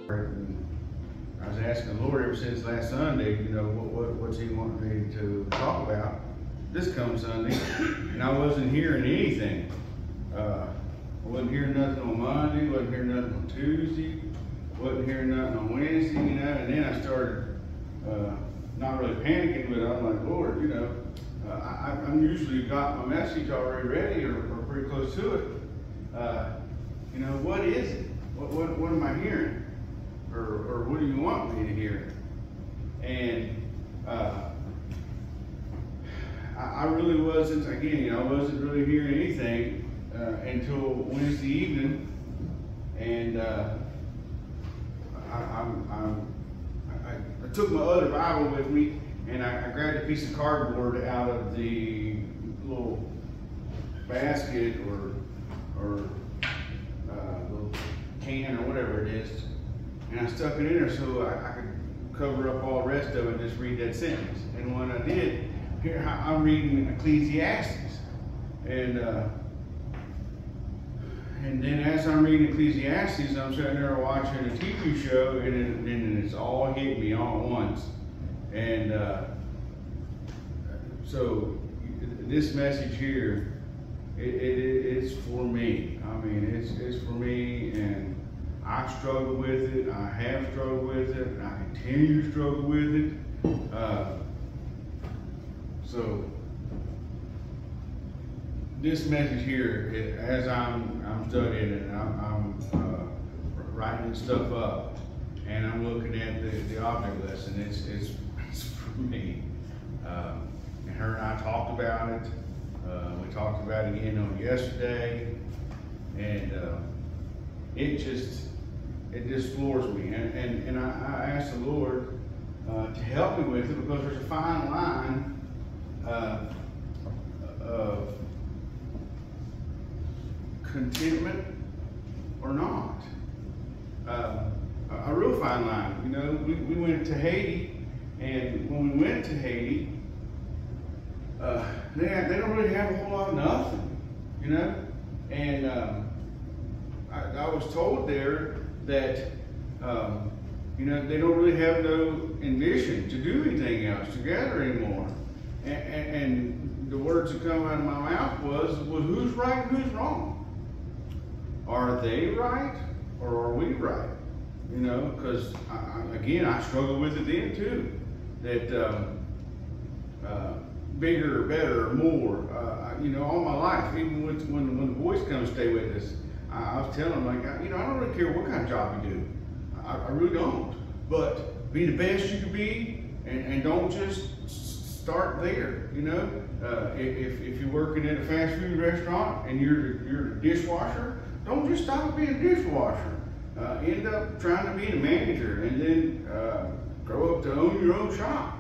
And I was asking the Lord ever since last Sunday, you know, what's He wanting me to talk about this coming Sunday, and I wasn't hearing anything. I wasn't hearing nothing on Monday, wasn't hearing nothing on Tuesday, wasn't hearing nothing on Wednesday, you know, and then I started not really panicking, but I'm like, Lord, you know, I'm usually got my message already ready or pretty close to it. You know, what is it? What am I hearing? Or what do you want me to hear? And I really wasn't, again, you know, I wasn't really hearing anything until Wednesday evening. And I took my other Bible with me, and I grabbed a piece of cardboard out of the little basket or little can or whatever it is, and I stuck it in there so I could cover up all the rest of it and just read that sentence. And when I did, here I'm reading Ecclesiastes, and then as I'm reading Ecclesiastes, I'm sitting there watching a TV show, and it's all hit me all at once. And so this message here, it's for me. I mean, it's for me, and I struggle with it. I have struggled with it, and I continue to struggle with it. So this message here, as I'm studying it, I'm writing stuff up, and I'm looking at the object lesson. It's for me. And her and I talked about it. We talked about it again on yesterday, and it just floors me. And I asked the Lord to help me with it, because there's a fine line of contentment or not. A real fine line. You know, we went to Haiti, and when we went to Haiti, they don't really have a whole lot of nothing, you know. And I was told there that you know, they don't really have no ambition to do anything else together anymore. And the words that come out of my mouth was who's right and who's wrong? Are they right, or are we right? You know, because again, I struggle with it then too. That bigger, better, more. You know, all my life, even when the boys come stay with us, I was telling them, like, you know, I don't really care what kind of job you do. I really don't. But be the best you can be, and don't just start there. You know, if you're working at a fast food restaurant and you're a dishwasher, don't just stop at being a dishwasher. End up trying to be the manager, and then grow up to own your own shop.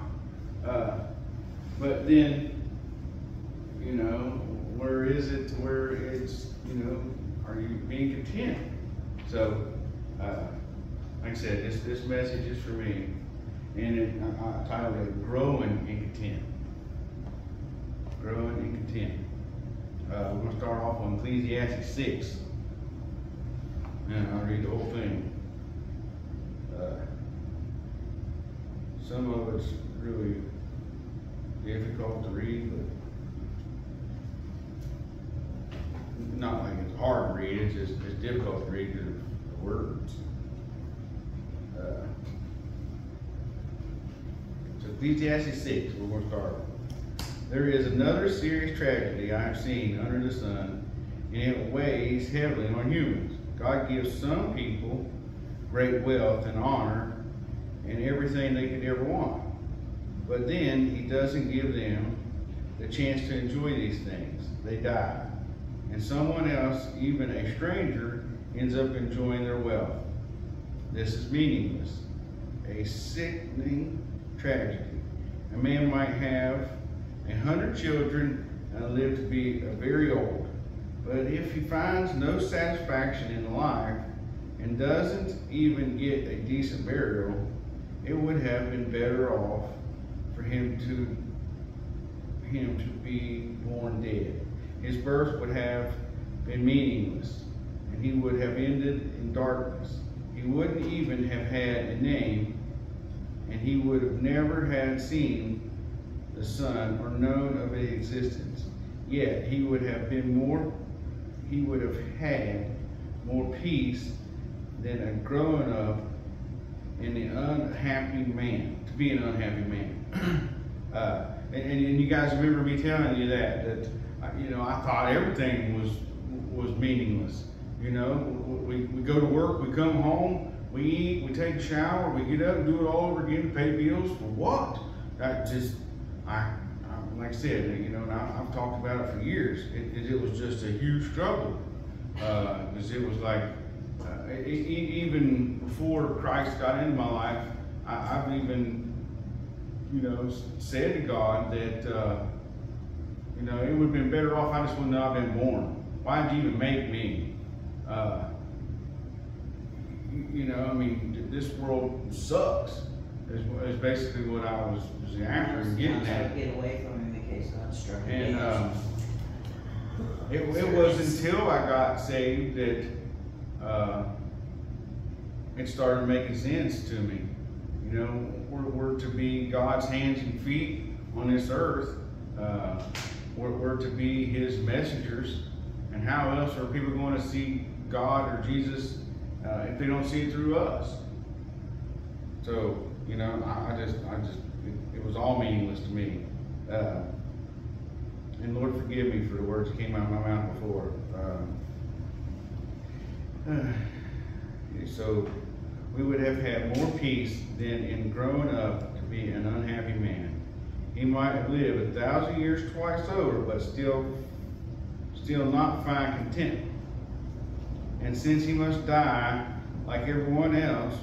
But then, you know, where is it to where it's, you know, are you being content? So, like I said, this message is for me, and I titled it "Growing in Content." Growing in Content. We're going to start off on Ecclesiastes 6, and I'll read the whole thing. Some of it's really difficult to read, but not like it's hard to read. It's difficult to read because of the words. So Ecclesiastes 6, we're going to start. There is another serious tragedy I have seen under the sun, and it weighs heavily on humans. God gives some people great wealth and honor and everything they could ever want. But then He doesn't give them the chance to enjoy these things. They die. And someone else, even a stranger, ends up enjoying their wealth. This is meaningless. A sickening tragedy. A man might have 100 children and live to be very old. But if he finds no satisfaction in life and doesn't even get a decent burial, it would have been better off for him to be born dead. His birth would have been meaningless, and he would have ended in darkness. He he wouldn't even have had a name, and he would have never had seen the Son or known of its existence. Yet he would have had more peace than a growing up in the unhappy man, to be an unhappy man. And you guys remember me telling you that I thought everything was meaningless. We go to work, we come home, we eat, we take a shower, we get up and do it all over again, pay bills for what? Like I said, and I've talked about it for years. It was just a huge struggle, because it was like even before Christ got into my life, I've even said to God that it would have been better off I just would not have been born. Why did you even make me? This world sucks. Is basically what I was after and getting at. Get away from him in case God struck. And it was until I got saved that it started making sense to me. We're to be God's hands and feet on this earth. We're to be His messengers. And how else are people going to see God or Jesus if they don't see it through us? So, it was all meaningless to me. And Lord, forgive me for the words that came out of my mouth before. So, we would have had more peace than in growing up to be an unhappy man. He might have lived 1,000 years twice over, but still not find contentment. And since he must die like everyone else,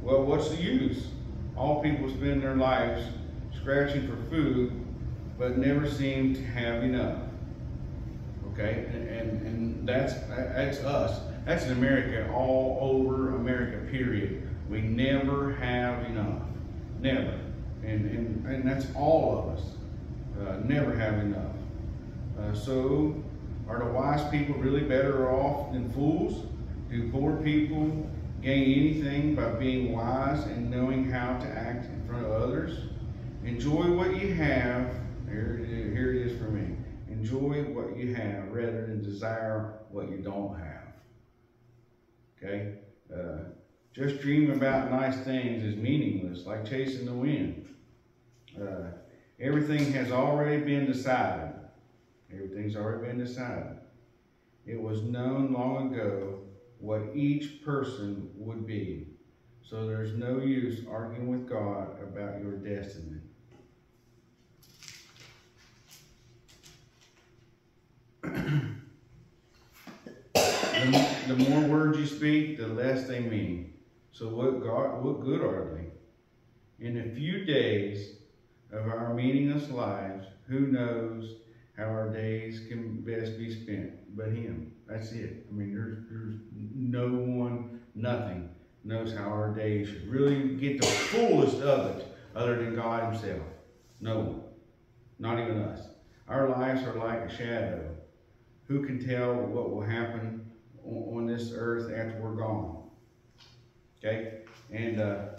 well, what's the use? All people spend their lives scratching for food, but never seem to have enough. Okay, and that's us. That's in America, all over America, period. We never have enough. Never. And that's all of us. Never have enough. So, are the wise people really better off than fools? Do poor people gain anything by being wise and knowing how to act in front of others? Enjoy what you have. Here it is for me. Enjoy what you have rather than desire what you don't have. Okay? Just dreaming about nice things is meaningless, like chasing the wind. Everything has already been decided. Everything's already been decided. It was known long ago what each person would be. So there's no use arguing with God about your destiny. The more words you speak, the less they mean. So what good are they? In a few days of our meaningless lives, who knows how our days can best be spent but Him? That's it. There's no one, nothing knows how our days should really get the fullest of it other than God Himself. No one. Not even us. Our lives are like a shadow. Who can tell what will happen on this earth after we're gone? Okay? And I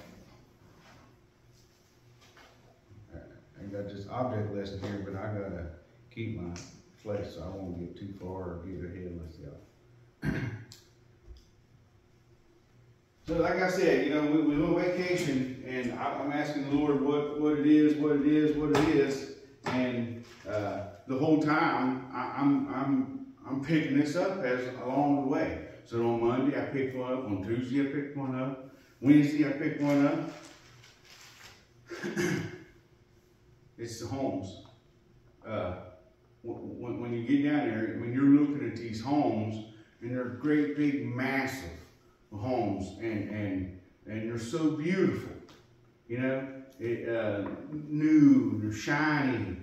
got this object lesson here, but I got to keep my flesh so I won't get too far or get ahead of myself. So like I said, we went on vacation, and I'm asking the Lord what it is. And the whole time, I'm picking this up as along the way. So on Monday, I picked one up. On Tuesday, I picked one up. Wednesday, I picked one up. It's the homes. When you get down there, when you're looking at these homes, and they're great, big, massive homes, and they're so beautiful. New, they're shiny.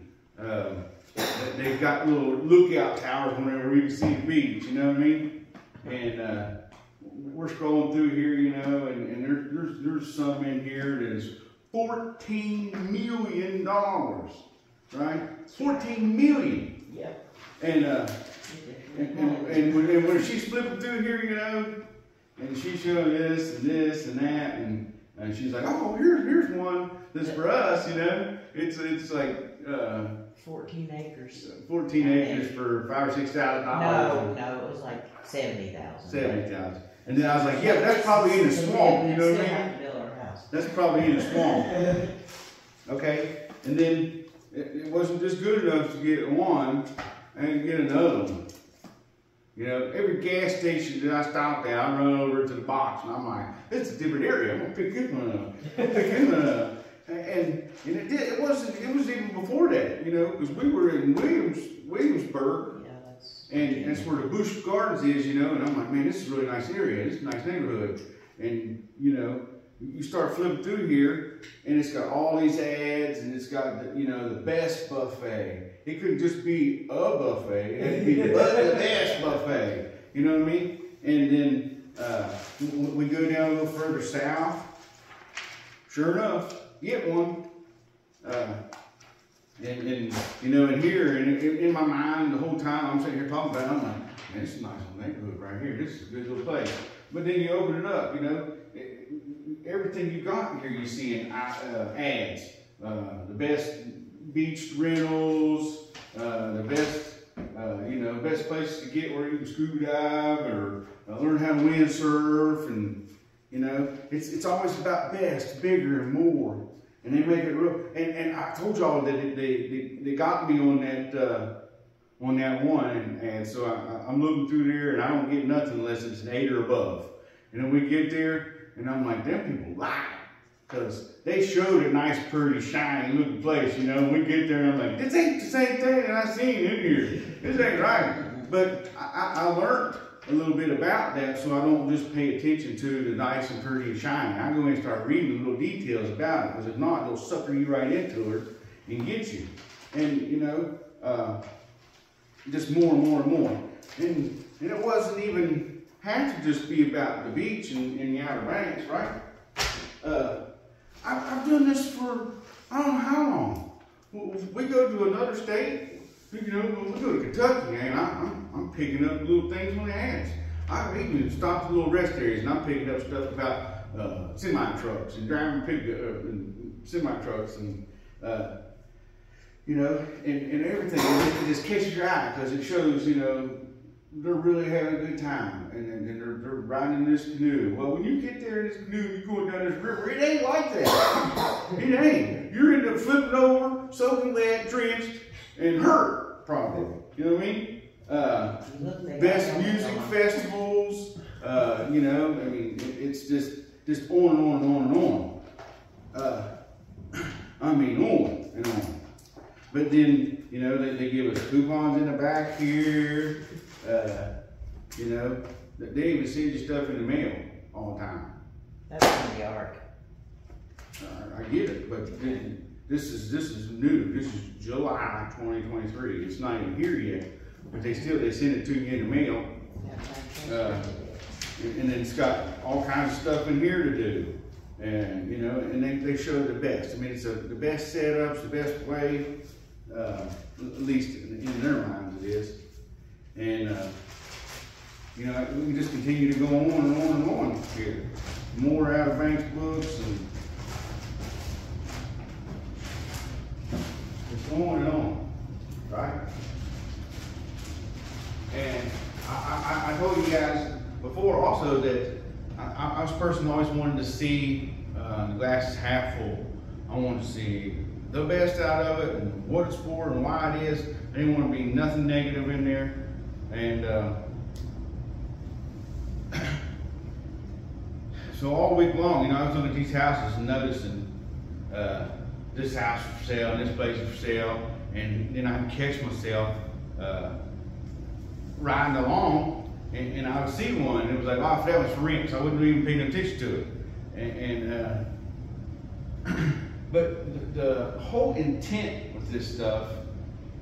They've got little lookout towers whenever you can see the beach, you know what I mean? And we're scrolling through here, and there's some in here that is $14 million, right? $14 million. Yeah. And when she's flipping through here, And she showed this and that, and she's like, oh, here's one that's for us, you know. It's like 14 acres. 14 acres for $5,000 or $6,000. No, it was like 70,000. 70,000. And then I was like, yeah, but that's probably in a swamp, you know what I mean? Have to build our house. That's probably in a swamp. Okay, and then it wasn't just good enough to get one, I had to get another one. You know, every gas station that I stopped at, I run over to the box, and I'm like, it's a different area. I'm gonna pick this one up. Pick this one up. And it did. It was even before that, you know, because we were in Williamsburg. Yeah, that's. And that's where the Bush Gardens is, you know. And I'm like, man, this is a really nice area. This is a nice neighborhood. And you know, you start flipping through here, and it's got all these ads, and it's got you know the best buffet. It couldn't just be a buffet; it had to be the best buffet. You know what I mean? And then we go down a little further south. Sure enough, get one. And you know, and here, and in my mind, the whole time I'm sitting here talking about it, I'm like, man, this is a nice little neighborhood right here. This is a good little place. But then you open it up, you know, everything you got here, you see in ads. The best beach rentals, the best, you know, best places to get where you can scuba dive or learn how to windsurf, and you know, it's always about best, bigger, and more. And they make it real. And I told y'all that they got me on that one, and so I'm looking through there, and I don't get nothing unless it's an 8 or above. And then we get there, and I'm like, them people lie, because they showed a nice, pretty, shiny looking place, you know. And we get there, and I'm like, this ain't the same thing that I seen in here. This ain't right. But I learned a little bit about that, so I don't just pay attention to the nice and pretty and shiny. I go in and start reading the little details about it, because if not, they'll sucker you right into it and get you. And you know, just more and more and more. And it wasn't even have to just be about the beach and the Outer Banks, right? I've done this for I don't know how long. We go to another state. You know, when we go to Kentucky, and I'm picking up little things on the ads. I've even stopped at little rest areas, and I'm picking up stuff about semi-trucks and driving semi-trucks, and you know, and everything. It just catches your eye because it shows, you know, they're really having a good time, and they're riding in this canoe. Well, when you get there in this canoe, you're going down this river. It ain't like that. It ain't. You're end up flipping over, soaking wet, drenched, and hurt, probably. You know what I mean? Best music festivals, you know, I mean, it's just on and on and on and on. I mean, on and on. But then, you know, they give us coupons in the back here. You know, they even send you stuff in the mail all the time. That's in the arc. I get it, but this is new. This is July 2023. It's not even here yet, but they send it to you in the mail. And then it's got all kinds of stuff in here to do, and you know, and they show the best. I mean, it's the best setups, the best way, at least in their minds it is. And you know, we can just continue to go on and on and on here. More Outer Banks books, and it's on and on, right? And I told you guys before also that I was a person who always wanted to see the glass is half full. I wanted to see the best out of it and what it's for and why it is. I didn't want to be nothing negative in there. And so all week long, you know, I was looking at these houses and noticing this house is for sale and this place is for sale, and then I'd catch myself riding along, and I would see one, and it was like, oh, that was for rent, so I wouldn't even pay no attention to it. But the whole intent with this stuff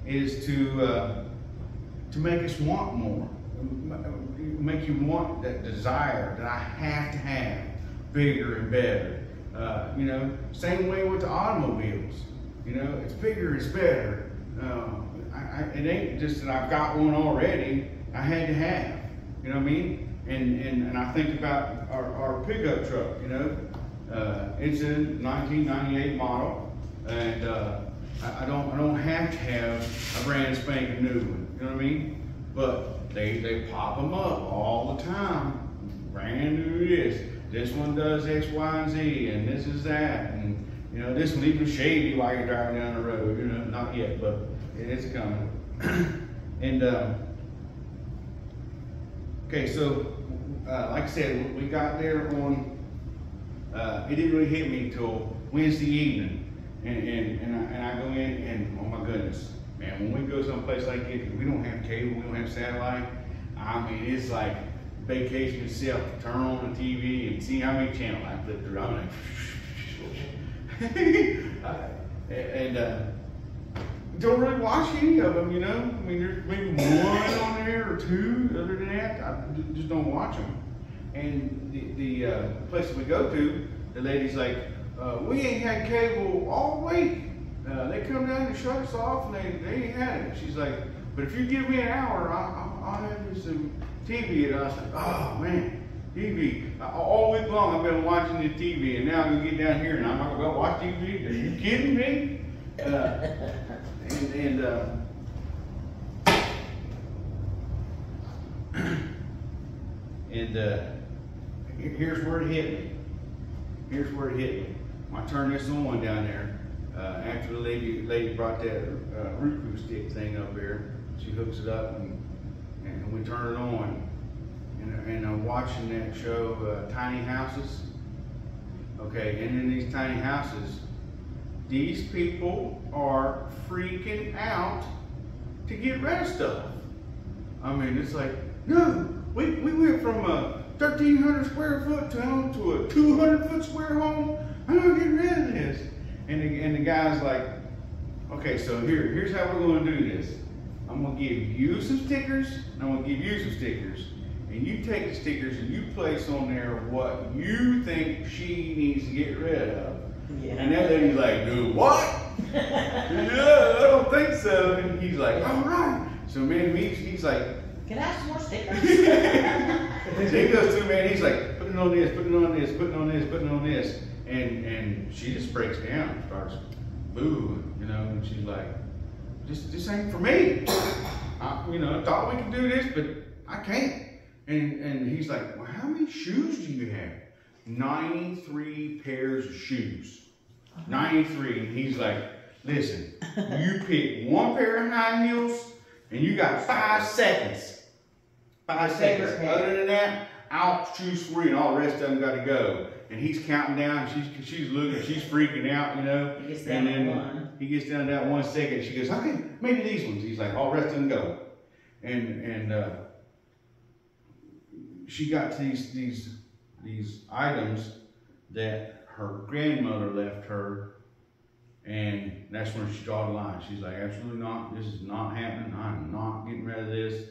is to make us want more, make you want that desire that I have to have bigger and better. You know, same way with the automobiles. You know, it's bigger, it's better. It ain't just that I've got one already. I had to have. You know what I mean? And I think about our pickup truck, you know. It's a 1998 model, and I don't have to have a brand spanking new one, you know what I mean? But they pop them up all the time. Brand new this one does X, Y, and Z, and this is that, and you know, this one even shady while you're driving down the road, you know, not yet, but it's coming. And okay, so like I said, we got there on, it didn't really hit me until Wednesday evening, and I go in, and oh my goodness, man, when we go someplace like it, we don't have cable, we don't have satellite. I mean, it's like vacation itself. Turn on the TV and see how many channels I flip through. I'm like, and don't really watch any of them, you know. I mean, there's maybe one on there or two. Other than that, I just don't watch them. And the place we go to, the lady's like, we ain't had cable all week. They come down and shut us off, and they ain't had it. She's like, but if you give me an hour, I'll have you some TV. And I was like, oh man, TV. All week long I've been watching the TV, and now I'm gonna get down here and I'm not gonna watch TV. Are you kidding me? Here's where it hit me. Here's where it hit me. When I turned this on down there, after the lady brought that Roku stick thing up there, she hooks it up and we turn it on. And I'm watching that show, Tiny Houses. Okay, and in these tiny houses, these people are freaking out to get rid of stuff. I mean, it's like, no, we went from a 1,300 square foot town to a 200 foot square home. I'm gonna get rid of this. And the guy's like, okay, so here's how we're gonna do this. I'm gonna give you some stickers, and I'm gonna give you some stickers. And you take the stickers and you place on there what you think she needs to get rid of. Yeah. And that lady's like, do what? Yeah, I don't think so. And he's like, all right. So man, he's like, can I have some more stickers? So he goes through, man, he's like, putting on this, putting on this, putting on this, putting on this. And she just breaks down and starts booing, you know, and she's like, this ain't for me. You know, I thought we could do this, but I can't. And he's like, well, how many shoes do you have? 93 pairs of shoes. 93. And he's like, listen, you pick one pair of high heels and you got 5 seconds. 5 seconds. Other than that, I'll choose for you, and all the rest of them got to go. And he's counting down, she's looking, she's freaking out, you know. He gets down to one. He gets down to that 1 second. She goes, okay, maybe these ones. He's like, all the rest of them go. And she got these items that her grandmother left her, and that's when she draw the line. She's like, absolutely not. This is not happening. I'm not getting rid of this.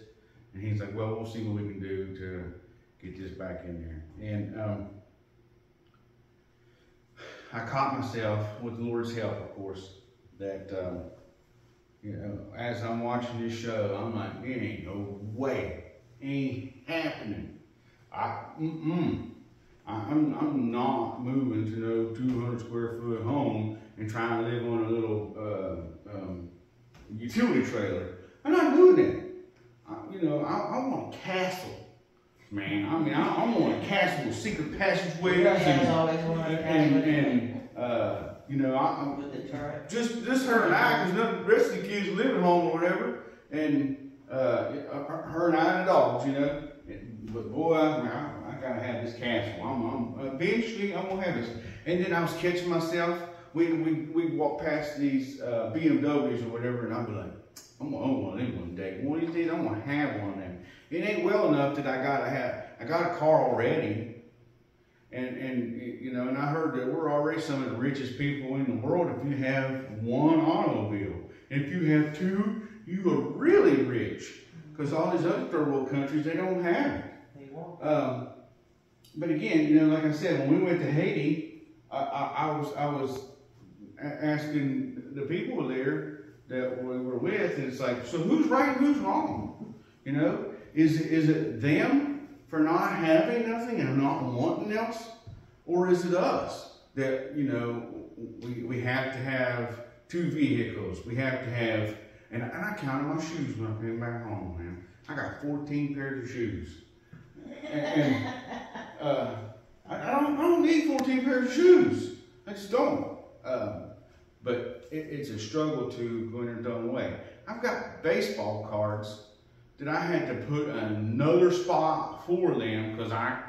And he's like, well, we'll see what we can do to get this back in there. And I caught myself, with the Lord's help, of course, that you know, as I'm watching this show, I'm like, it ain't no way, ain't happening. I'm not moving to no 200 square foot home and trying to live on a little utility trailer. I'm not doing that. You know, I want a castle, man. I mean, I want a castle with secret passageways you know, just her and I, because none of the rest of the kids live at home or whatever, and her and I and the dogs, you know. But boy, I gotta have this castle. Eventually I'm gonna have this. And then I was catching myself. We walk past these BMWs or whatever, and I'll be like, I'm gonna own one of them one day. One of these days I'm gonna have one of them. It ain't well enough that I got a car already. And you know, and I heard that we're already some of the richest people in the world if you have one automobile. And if you have 2, you are really rich. Because all these other third world countries, they don't have it. They won't. But again, you know, like I said, when we went to Haiti, I was asking the people there that we were with, and it's like, so who's right and who's wrong? You know, is it them for not having nothing and not wanting else? Or is it us that, you know, we have to have 2 vehicles. We have to have, and I counted my shoes when I came back home, man. I got 14 pairs of shoes. And I don't need 14 pairs of shoes. I just don't. But it's a struggle to go in and throw them away. I've got baseball cards that I had to put another spot for them because I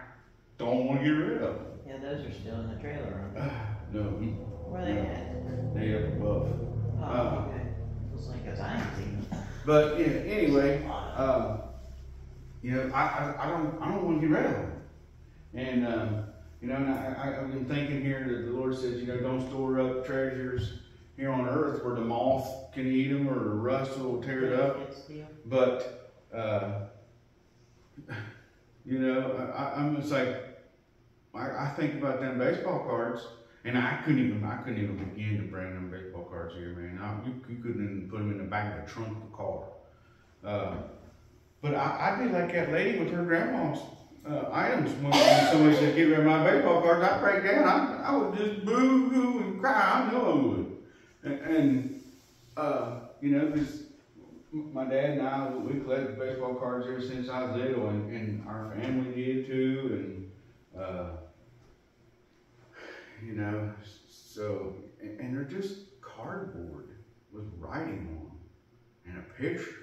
don't want to get rid of them. Yeah, those are still in the trailer, aren't they? No. Where are they at? They up above. Oh, okay. Looks like because I ain't seen them. But yeah, anyway, you know, I don't want to get rid of them. And you know, and I've been thinking here that the Lord says, you know, don't store up treasures here on earth where the moth can eat them or the rust will tear it up. But you know, I'm just like, I think about them baseball cards, and I couldn't even begin to bring them baseball cards here, man. You couldn't even put them in the back of the trunk of the car. But I'd be like that lady with her grandma's items. When somebody said, get rid of my baseball cards, I'd break down. I would just boo-hoo and cry. I know I would. And you know, because my dad and I, we collected baseball cards ever since I was little, and our family did too. And you know, so, and they're just cardboard with writing on them and a picture.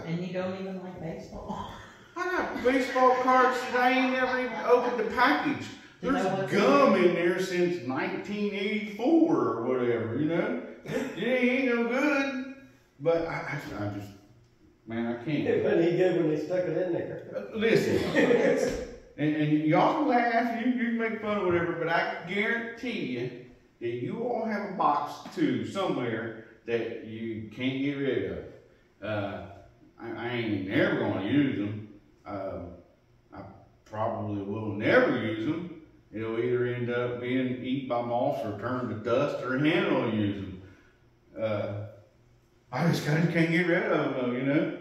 And you don't even like baseball? I got baseball cards that I ain't never even opened the package. There's gum in there since 1984 or whatever, you know? It ain't no good. But I just, man, I can't. It wasn't any good when they stuck it in there. Listen, and y'all can laugh, you can make fun of whatever, but I guarantee you that you all have a box too somewhere that you can't get rid of. I ain't never gonna use them. I probably will never use them. It'll either end up being eaten by moths or turned to dust, or Hannah will use them. I just can't get rid of them, you know.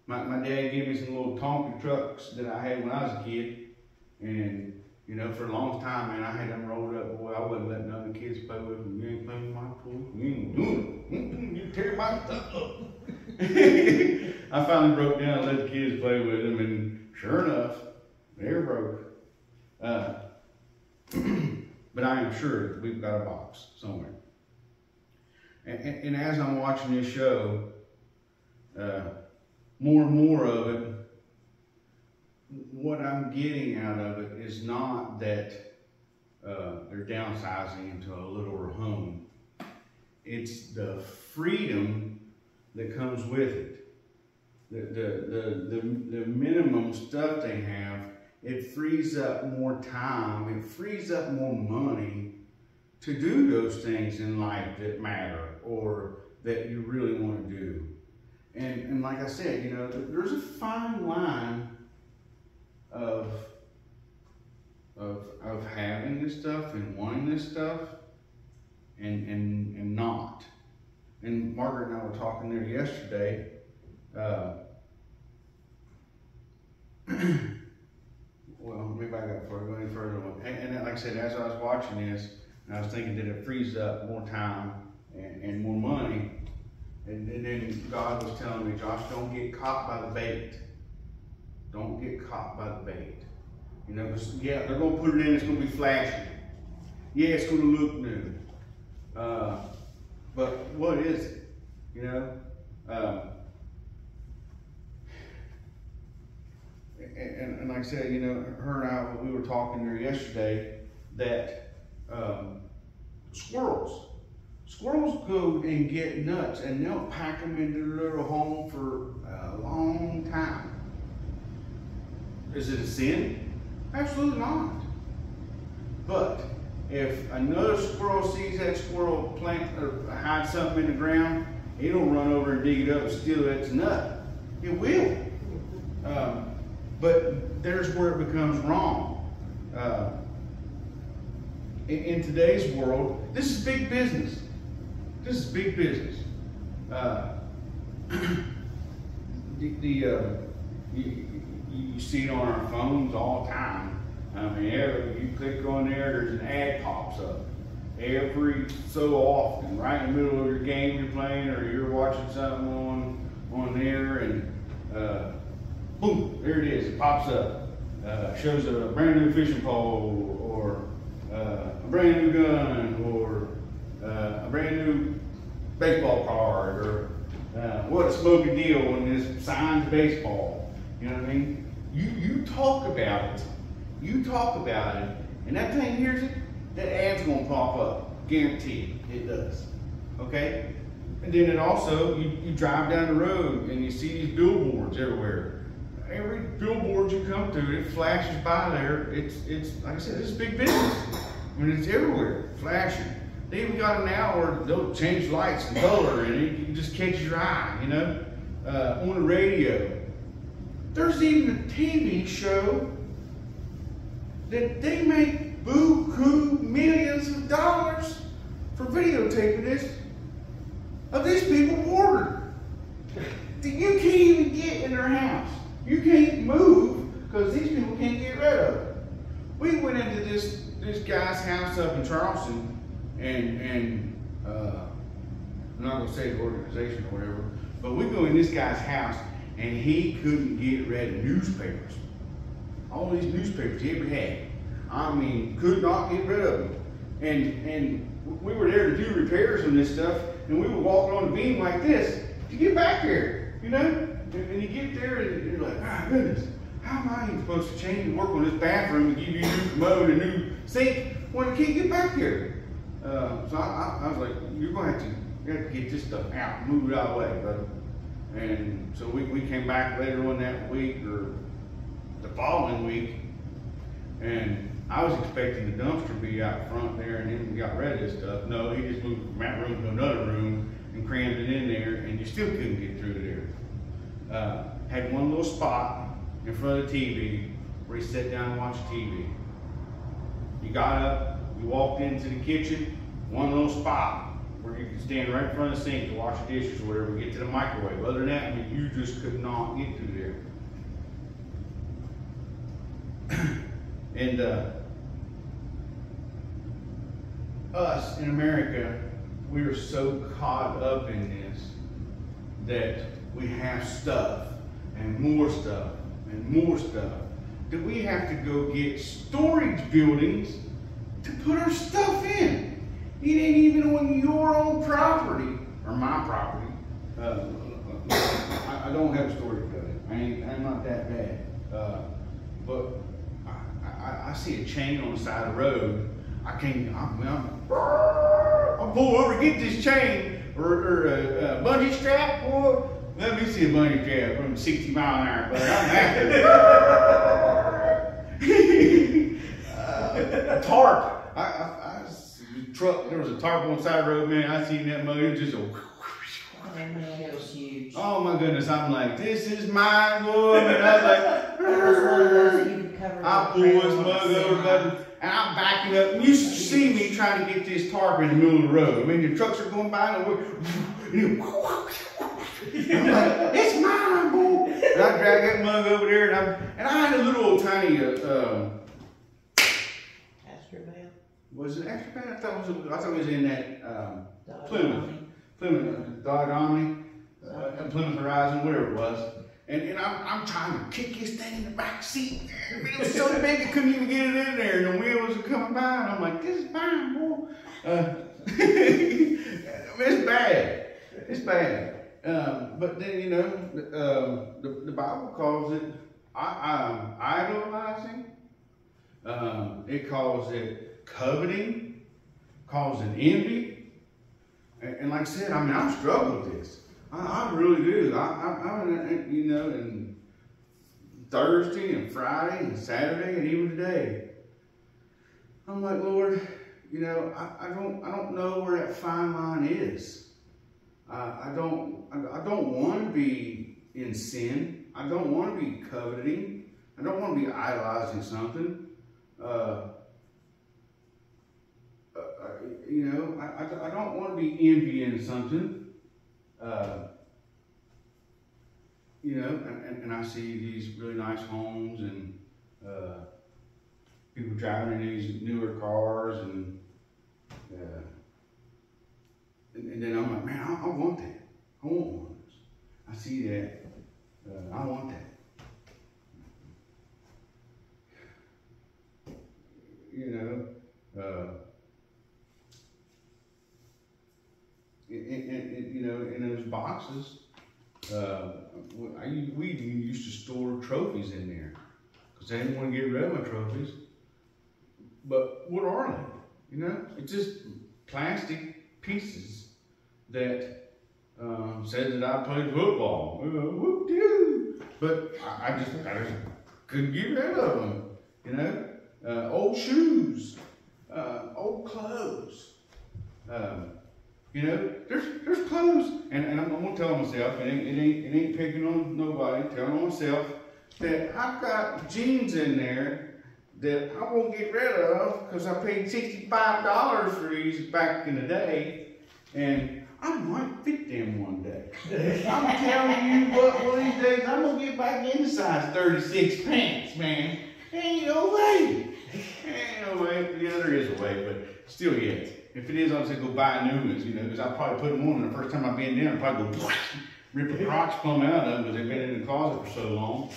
My dad gave me some little Tonka trucks that I had when I was a kid, and you know, for a long time, man, I had them rolled up. Boy, I wouldn't let none of the kids play with them. You ain't playing with my toys. You ain't doing it. You tear my stuff up. I finally broke down and let the kids play with them, and sure enough, they were broke. But I am sure we've got a box somewhere. And as I'm watching this show, more and more of it, what I'm getting out of it is not that they're downsizing into a littler home. It's the freedom that comes with it. The minimum stuff they have, it frees up more time, it frees up more money to do those things in life that matter or that you really want to do. And like I said, you know, there's a fine line of having this stuff and wanting this stuff and not. And Margaret and I were talking there yesterday. Well, maybe I got before I go any further. And like I said, as I was watching this, I was thinking that it frees up more time and more money. And then God was telling me, Josh, don't get caught by the bait. Don't get caught by the bait. You know, yeah, they're going to put it in, it's going to be flashy. Yeah, it's going to look new. But what is it? You know? And like I said, you know, her and I, we were talking there yesterday that squirrels go and get nuts and they'll pack them into their little home for a long time. Is it a sin? Absolutely not. But if another squirrel sees that squirrel plant or hide something in the ground, it'll run over and dig it up and steal its nut. It will. But there's where it becomes wrong. In today's world, this is big business. This is big business. You see it on our phones all the time. I mean, you click on there, there's an ad pops up every so often, right in the middle of your game you're playing, or you're watching something on there, and boom, there it is. It pops up. Shows a brand new fishing pole, or a brand new gun, or a brand new baseball card, or what a smoking deal when this signs baseball. You know what I mean? You talk about it. You talk about it, and that thing hears it, that ad's gonna pop up. Guaranteed, it does. Okay? And then it also, you drive down the road and you see these billboards everywhere. Every billboard you come to, it flashes by there. It's like I said, it's big business. I mean, it's everywhere, flashing. They even got it now where they'll change lights and color, and it can just catch your eye, you know? On the radio. There's even a TV show that they make buku millions of dollars for videotaping this, of these people ordered. You can't even get in their house. You can't move because these people can't get rid of it. We went into this guy's house up in Charleston, and I'm not gonna say the organization or whatever, but we go in this guy's house and he couldn't get rid of newspapers. All these newspapers he ever had. I mean, could not get rid of them. And we were there to do repairs on this stuff, and we were walking on the beam like this to get back here, you know? And you get there and you're like, my goodness, how am I even supposed to change and work on this bathroom and give you a new commode, a new sink when I can't get back here? So I was like, you're gonna have to get this stuff out, move it out of the way, brother. And so we came back later on that week or the following week, and I was expecting the dumpster to be out front there and then we got rid of this stuff. No, he just moved from that room to another room and crammed it in there, and you still couldn't get through there. Had one little spot in front of the TV where he sat down and watched TV. You got up, you walked into the kitchen, one little spot where you could stand right in front of the sink to wash the dishes or whatever, get to the microwave. Other than that, I mean, you just could not get through there. And us in America, we are so caught up in this that we have stuff and more stuff and more stuff that we have to go get storage buildings to put our stuff in. It ain't even on your own property, or my property. I don't have a storage building. I'm not that bad. But I see a chain on the side of the road. I'll pull over, get this chain, or a bungee strap, boy. Let me see a bungee strap from 60 mile an hour, but I'm after a tarp. There was a tarp on the side of the road, man. I seen that mug, it was just a It was huge. oh my goodness, I'm like, this is mine, boy. And I was like, It was one of those that you could cover. I pull this mug over, and I'm backing up. You should see me trying to get this tarp in the middle of the road. I mean, the trucks are going by, and I'm like, it's mine, boy. And I drag that mug over there, and I had a little old tiny, Astrovan. was it Astrovan? I thought it was in that Plymouth Dodge Omni, Plymouth Horizon, whatever it was. And I'm trying to kick this thing in the back seat. I mean, it was so big I couldn't even get it in there, and the wheels were coming by, and I'm like, this is mine, boy. It's bad. It's bad. But then, you know, the Bible calls it idolizing. It calls it coveting, calls it envy. And like I said, I mean, I struggle with this. I really do. I'm, you know, and Thursday and Friday and Saturday and even today, I'm like, Lord, you know, I don't know where that fine line is. I don't want to be in sin. I don't want to be coveting. I don't want to be idolizing something. You know, I don't want to be envying something. You you know, and I see these really nice homes and people driving in these newer cars and then I'm like, man, I want that. I want one of those. I see that. I want that. You know, you know, in those boxes, we used to store trophies in there because I didn't want to get rid of my trophies. But what are they? You know, it's just plastic pieces that said that I played football. Whoop-doo. But I just couldn't get rid of them. You know, old shoes, old clothes. You know, there's clothes, and I'm gonna tell myself, it ain't picking on nobody, telling on myself that I've got jeans in there that I won't get rid of because I paid $65 for these back in the day, and I might fit them one day. I'm telling you what, one of these days I'm gonna get back into size 36 pants, man. Ain't no way. Ain't no way. Yeah, there is a way, but still yet. If it is, I'll just go buy new ones, you know, because I'll probably put them on, and the first time I've been there, I'll probably go rip the crotch plumb out of them because they've been in the closet for so long.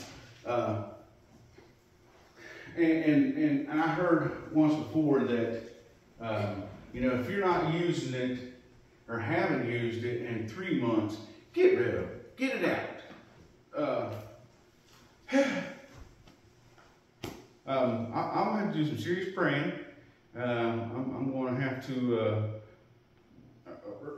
And I heard once before that, you know, if you're not using it or haven't used it in 3 months, get rid of it. Get it out. I'll have to do some serious praying. I'm going to have to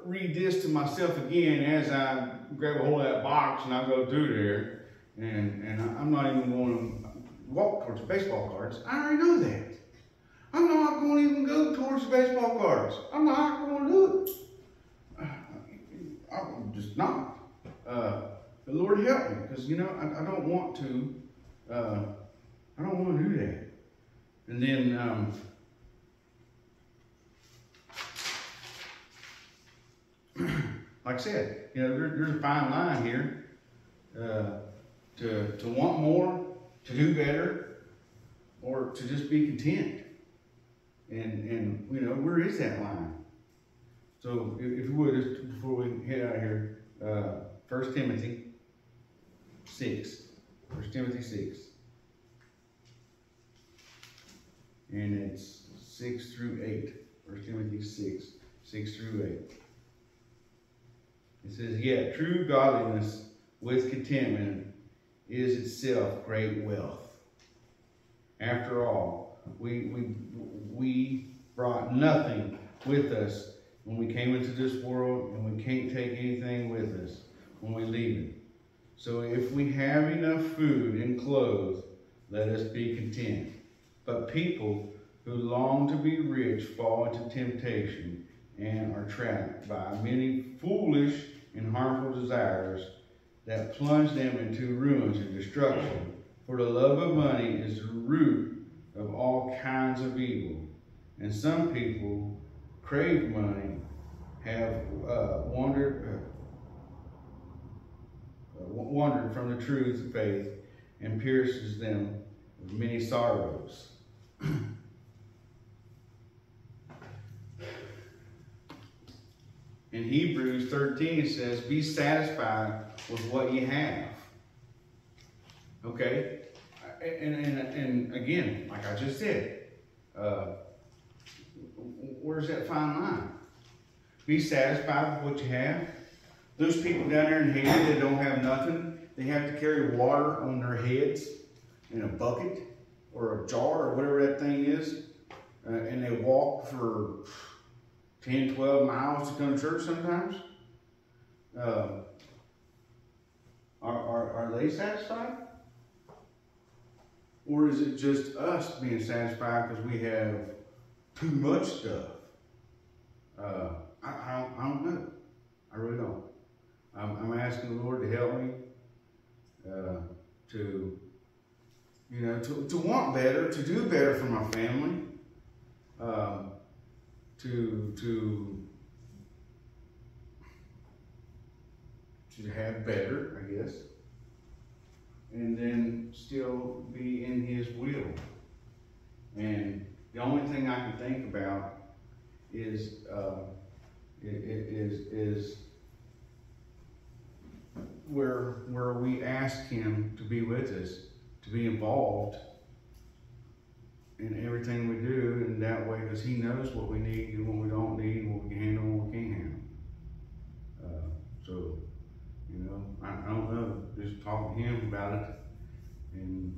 read this to myself again as I grab a hold of that box and I go through there. And I'm not even going to walk towards the baseball cards. I already know that. I'm not going to even go towards the baseball cards. I'm not going to do it. I'm just not. The Lord help me, because you know I don't want to. I don't want to do that. And then. Like I said, you know, there's a fine line here to want more, to do better, or to just be content. And you know, where is that line? So if you would, just before we head out of here, 1 Timothy 6. 1 Timothy 6. And it's 6 through 8. 1 Timothy 6, 6 through 8. It says, yet true godliness with contentment is itself great wealth. After all, we brought nothing with us when we came into this world, and we can't take anything with us when we leave it. So if we have enough food and clothes, let us be content. But people who long to be rich fall into temptation and are trapped by many foolish and harmful desires that plunge them into ruins and destruction. For the love of money is the root of all kinds of evil. And some people crave money, have wandered from the truth of faith, and pierces them with many sorrows. In Hebrews 13 it says, be satisfied with what you have. Okay? And again, like I just said, where's that fine line? Be satisfied with what you have. Those people down there in Haiti that don't have nothing, they have to carry water on their heads in a bucket or a jar or whatever that thing is. And they walk for 10, 12 miles to come to church sometimes. Are they satisfied? Or is it just us being satisfied because we have too much stuff? I don't know. I really don't. I'm asking the Lord to help me to, you know, to want better, to do better for my family, to have better, I guess. and then still be in His will. And the only thing I can think about is where we ask Him to be with us, to be involved in everything we do in that way, because He knows what we need and what we don't need, and what we can handle and what we can't handle. So, you know, I don't know, just talk to Him about it, and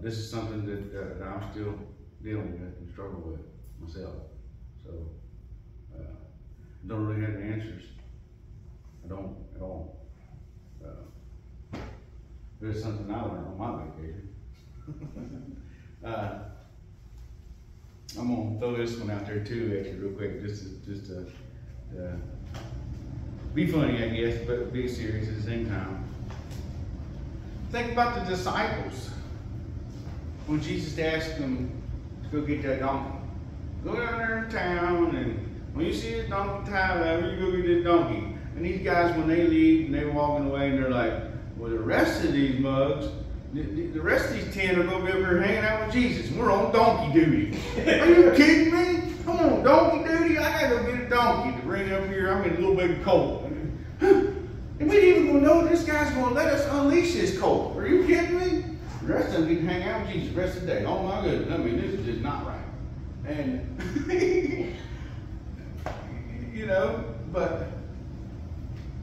this is something that I'm still dealing with and struggle with myself. So, I don't really have the answers. I don't at all. It's something I learned on my vacation. I'm gonna throw this one out there too, actually, real quick, just to be funny, I guess, but be serious at the same time. Think about the disciples when Jesus asked them to go get that donkey. Go down there in town, and when you see a donkey tied up, you go get this donkey. And these guys, when they leave and they're walking away, and they're like, well, the rest of these mugs, the rest of these 10 are going to be over here hanging out with Jesus. We're on donkey duty. Are you kidding me? Come on, donkey duty? I got to go get a donkey to bring up here. I'm in a little baby colt. And we ain't even going to know this guy's going to let us unleash this colt. Are you kidding me? The rest of them get to hang out with Jesus the rest of the day. Oh my goodness. I mean, this is just not right. And, you know, but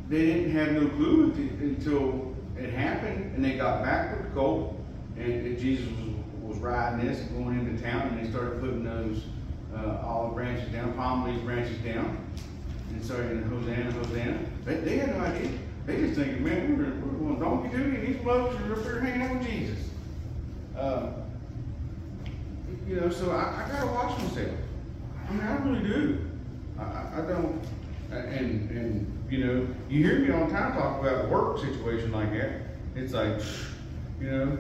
they didn't have no clue until it happened, and they got back with the colt, and Jesus was riding this and going into town, and they started putting those olive branches down, palm leaf branches down, and started Hosanna, Hosanna. They had no idea. They just thinking, man, we're on donkey duty, and these blokes are up there hanging out with Jesus. You know, so I gotta watch myself. I mean, I really do. I don't, and you know, you hear me all the time talk about a work situation like that. It's like, you know,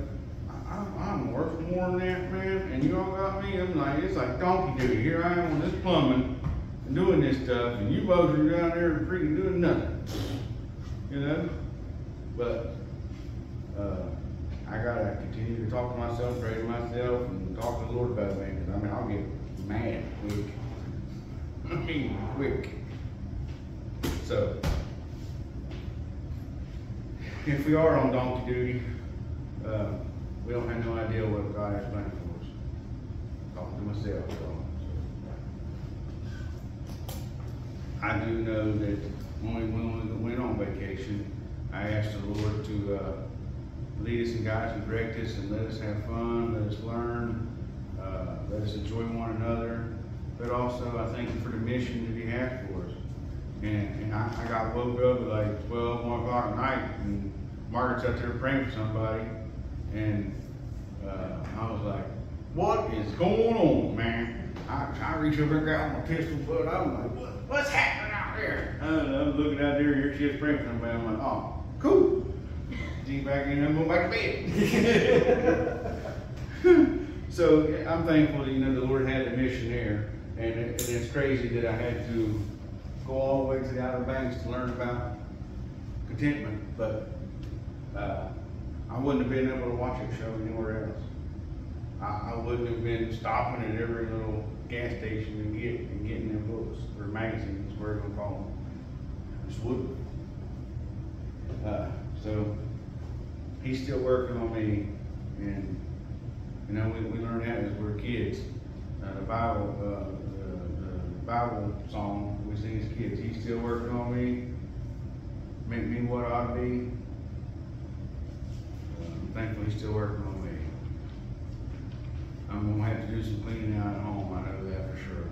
I'm worth more than that, man, and you all got me. I'm like, it's like donkey duty. Here I am on this plumbing and doing this stuff, and you both are down there freaking doing nothing. You know, but I gotta continue to talk to myself, pray to myself, and talk to the Lord about it, because I mean, I'll get mad quick. I mean, quick. So, if we are on donkey duty, we don't have no idea what God has planned for us. Talking to myself. So. I do know that when we went on vacation, I asked the Lord to lead us and guide us and direct us, and let us have fun, let us learn, let us enjoy one another. But also, I thank you for the mission that He has for us. And I got woke up at like 12, 1 o'clock at night, and Margaret's out there praying for somebody, and I was like, what is going on, man? I reach over and grab my pistol, but I'm like, what's happening out there? I'm looking out there, here she is praying for somebody. I'm like, oh, cool. G back in, I'm going back to bed. So I'm thankful that, you know, the Lord had the mission there, and it's crazy that I had to go all the way to the Outer Banks to learn about contentment, but I wouldn't have been able to watch it show anywhere else. I wouldn't have been stopping at every little gas station and getting them books or magazines, whatever you want to call them. I just wouldn't. So He's still working on me, and you know, we learned that as we were kids. The Bible song we sing as kids. He's still working on me, make me what I ought to be. I'm thankful He's still working on me. I'm gonna have to do some cleaning out at home. I know that for sure.